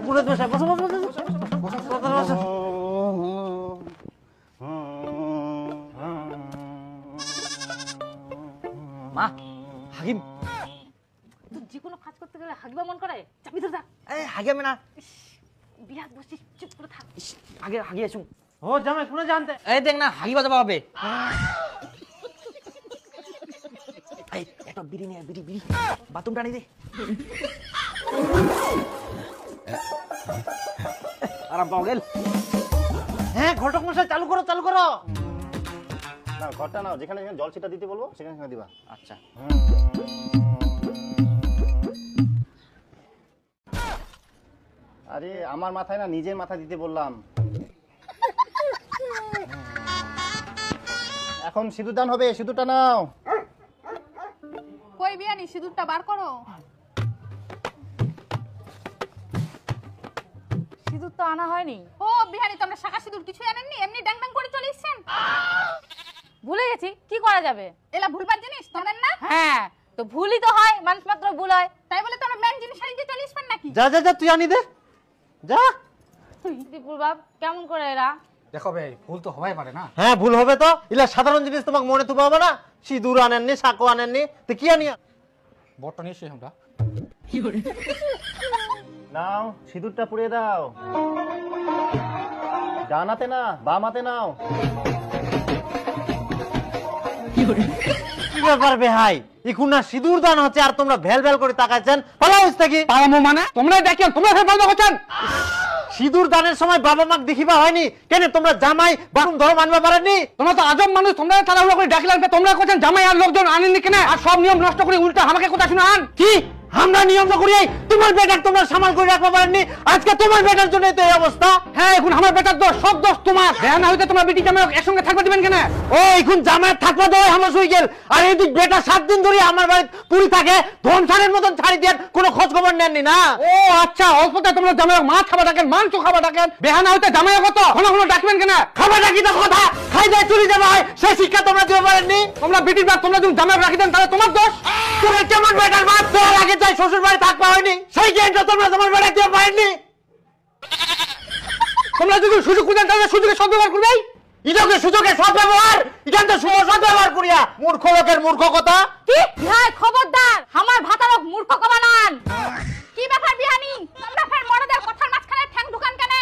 পুরোহিত মশাই বসো বসো বসো বসো। মা হাকিম তুই যে কোনো কাজ করতে গেলে হাগিবা মন করে, চাবি ধরে থাক। এই হাকিমে না বিরাট বসছিস, চুপ করে থাক। আগে হাগিয়ে আসুন। ও জামাই কোনে জানতে, এই দেখ না হাগি বাজাবা হবে। এই একটা বিড়ি নিয়ে বিড়ি বিড়ি বাথরুম টানি দে। আরাম পাও গেল। হ্যাঁ ঘটক মশাই চালু করো চালু করো। না ঘরটা নাও, যেখানে যেখানে জল ছিটা দিতে বলবো সেখানে সেখানে দিবা। আচ্ছা আরে আমার মাথায় না, নিজের মাথা দিতে বললাম। এখন সিঁদুর দান হবে, সিঁদুরটা নাও। কই বিয়ানি, সিঁদুরটা বার করো। সিঁদুর তো আনা হয়নি। ও বিহানি, তোমরা শাখা সিঁদুর কিছুই আনেননি, এমনি ড্যাং ড্যাং করে চলে এসেছেন। ভুলে গেছি, কি করা যাবে? এলা ভুলবার জিনিস জানেন না? হ্যাঁ তো ভুলই তো হয়, মানুষ মাত্র ভুল হয়, তাই বলে তোমরা মেন জিনিস আনিয়ে চলে আসবেন নাকি? যা যা যা তুই আনি দে যা। দীপুর বাপ কেমন করে এরা? দেখো ভাই, ভুল তো হবাই পারে না। হ্যাঁ ভুল হবে তো, ইলা সাধারণ জিনিস তোমাকে মনে তুবা হবে না। সিঁদুর আনেননি, সাঁকো আনেননি, তো কি আনিয়া? বটটা নিশ্চয়ই আমরা নাও সিঁদুরটা পুড়িয়ে দাও। ডান হাতে না, বাম হাতে নাও। কি ব্যাপার বেহাই, এখন না সিঁদুর দান হচ্ছে আর তোমরা ভেল ভেল করে তাকাচ্ছেন। পালাও থাকি পালামো মানে তোমরা দেখেন, তোমরা ফের বলবা করছেন। সিঁদুর দানের সময় বাবা মাকে দেখিবা হয়নি কেন? তোমরা জামাই বারুম ধর্ম মানবা পারেননি? তোমরা তো আজব মানুষ, তোমরা তাড়াহুড়ো করে ডাকি লাগবে। তোমরা করছেন জামাই আর লোকজন আনেননি কেন? আর সব নিয়ম নষ্ট করে উল্টা আমাকে কথা শুনে আন। কি আমরা নিয়ম না করি? তোমার বেটার তোমরা সামাল করে রাখবা পারেননি, আজকে তোমার বেটার জন্য তো এই অবস্থা। হ্যাঁ এখন আমার বেটার দোষ, সব দোষ তোমার। বেয়া না হইতে তোমরা বেটি জামাই একসঙ্গে থাকবে দিবেন কেন? ও এখন জামাই থাকবা দেওয়া আমার হয়ে গেল, আর এই বেটা 7 দিন ধরে আমার বাড়িতে পুরি থাকে, ধন ছাড়ের মতন ছাড়ি দেন, কোনো খোঁজ খবর নেননি না। ও আচ্ছা, অল্পতে তোমরা জামাই মাছ খাবার ডাকেন, মাংস খাবার ডাকেন, বেহা না হইতে জামাই কত ঘন ঘন ডাকবেন কেন? খাবার ডাকি তো কথা, খাই যায় চুরি যাওয়া হয়, সেই শিক্ষা তোমরা দিতে পারেননি। তোমরা বেটির বাপ, তোমরা যদি জামাই রাখি দেন তাহলে তোমার দোষ। তুমি কেমন বেটার বাপ, তোর আগে যাই শ্বশুর বাড়ি থাকবা হয়নি, সেই জ্ঞানটা তোমরা তোমার বেটা দিতে পারেননি। তোমরা যদি সুযোগ খুঁজেন তাহলে সুযোগের সদ্ব্যবহার করবেই। ইজকে সুযোগে সৎ ব্যবহার, ইখান তো সৎ ব্যবহার করিয়া মূর্খ লোকের মূর্খ কথা। কি বিহাই, খবরদার আমার ভাতারক মূর্খ কবানান। কি ব্যাপার বিহানি, তোমরা ফের মরদের কথার মাঝখানে ঠ্যাং ঢুকান কেন?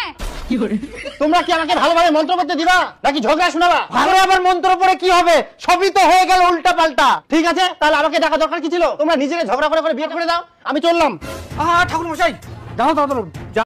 তোমরা কি আমাকে ভালোভাবে মন্ত্র করতে দিবা নাকি ঝগড়া শোনাবা? ভালো আবার মন্ত্র পড়ে কি হবে, সবই তো হয়ে গেল উল্টা পাল্টা। ঠিক আছে, তাহলে আমাকে দেখা দরকার কি ছিল? তোমরা নিজেকে ঝগড়া করে বিয়ে করে দাও, আমি চললাম। ঠাকুর মশাই জানো তো